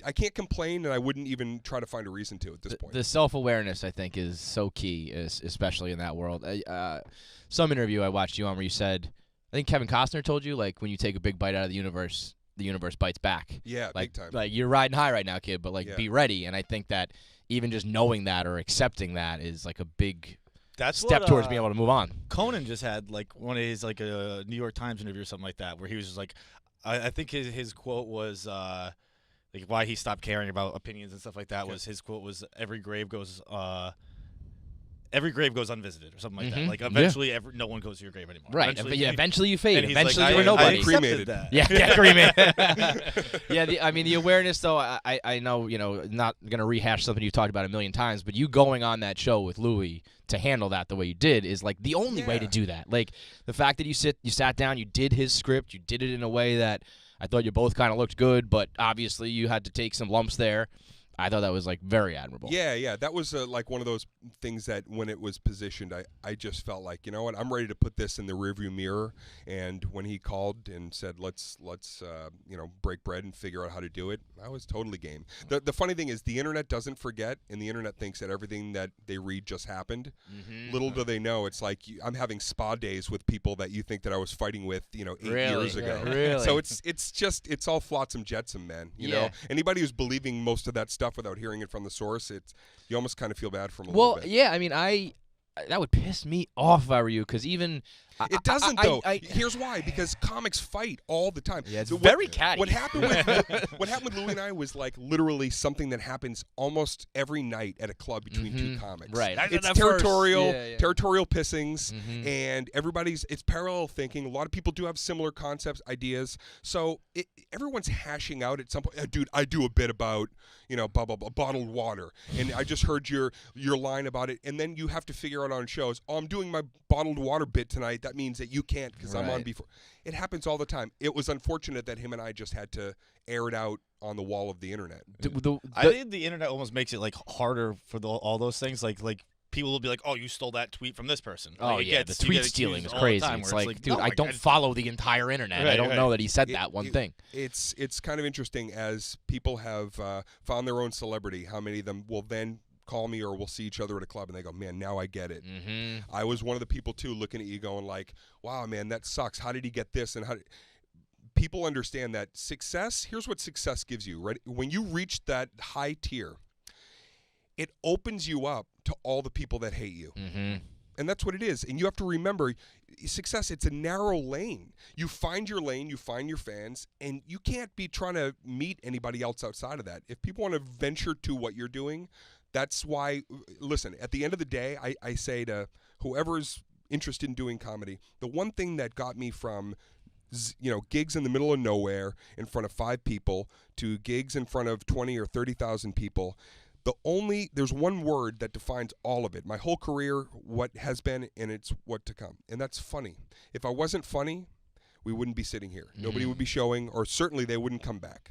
I can't complain, and I wouldn't even try to find a reason to at this point. The self-awareness, I think, is so key, especially in that world. Some interview I watched you on where you said, I think Kevin Costner told you, like, when you take a big bite out of the universe bites back. Yeah, like, big time. Like, you're riding high right now, kid, but, like, be ready. And I think that even just knowing that or accepting that is, like, a big step towards being able to move on. Conan just had, like, one of his, like, a New York Times interview or something like that, where he was just like, I think his quote was, like, why he stopped caring about opinions and stuff like that was, his quote was, every grave goes unvisited or something like that. Like, eventually no one goes to your grave anymore. Right. Eventually you fade. And Eventually like, you're nobody. I cremated. That. Yeah, cremated. Yeah, I mean, the awareness, though, I know, not going to rehash something you've talked about a million times, but you going on that show with Louis to handle that the way you did is, like, the only way to do that. Like, the fact that you sat down, you did his script, you did it in a way that I thought you both kind of looked good, but obviously you had to take some lumps there. I thought that was, like, very admirable. Yeah. That was, like, one of those things that when it was positioned, I just felt like, you know what, I'm ready to put this in the rearview mirror. And when he called and said, let's break bread and figure out how to do it, I was totally game. The funny thing is the internet doesn't forget, and the internet thinks that everything that they read just happened. Little do they know, it's like I'm having spa days with people that you think that I was fighting with, 8 years ago. Really? So it's all flotsam jetsam, man. You know, anybody who's believing most of that stuff without hearing it from the source, you almost kind of feel bad for them a little bit. Well, yeah, I mean, that would piss me off if I were you, because even it doesn't though. Here's why: because comics fight all the time. Yeah, it's very catty. What happened with Louis and I was like literally something that happens almost every night at a club between two comics. Right. It's territorial pissings, and it's parallel thinking. A lot of people do have similar concepts, ideas. So everyone's hashing out at some point. Dude, I do a bit about blah blah blah, bottled water, and I just heard your line about it, and then you have to figure out on shows. Oh, I'm doing my bottled water bit tonight. That means that you can't because I'm on before. It happens all the time. It was unfortunate that him and I just had to air it out on the wall of the internet. I think the internet almost makes it, like, harder for all those things. Like people will be like, "Oh, you stole that tweet from this person." Oh, like, yeah, the tweet stealing is crazy. It's like, dude, no, I don't follow the entire internet. Right, I don't know that he said that one thing. It's kind of interesting as people have found their own celebrity. How many of them will then call me or we'll see each other at a club and they go, man, now I get it. I was one of the people too looking at you going like, wow, man, that sucks. How did he get this? And people understand that success, here's what success gives you, right? When you reach that high tier, it opens you up to all the people that hate you. And that's what it is. And you have to remember, success, it's a narrow lane. You find your lane, you find your fans, and you can't be trying to meet anybody else outside of that. If people want to venture to what you're doing, that's why, listen, at the end of the day, I say to whoever's interested in doing comedy, the one thing that got me from gigs in the middle of nowhere in front of 5 people to gigs in front of 20 or 30,000 people, there's one word that defines all of it. My whole career, what has been, and it's what to come. And that's funny. If I wasn't funny, we wouldn't be sitting here. Nobody would be showing, or certainly they wouldn't come back.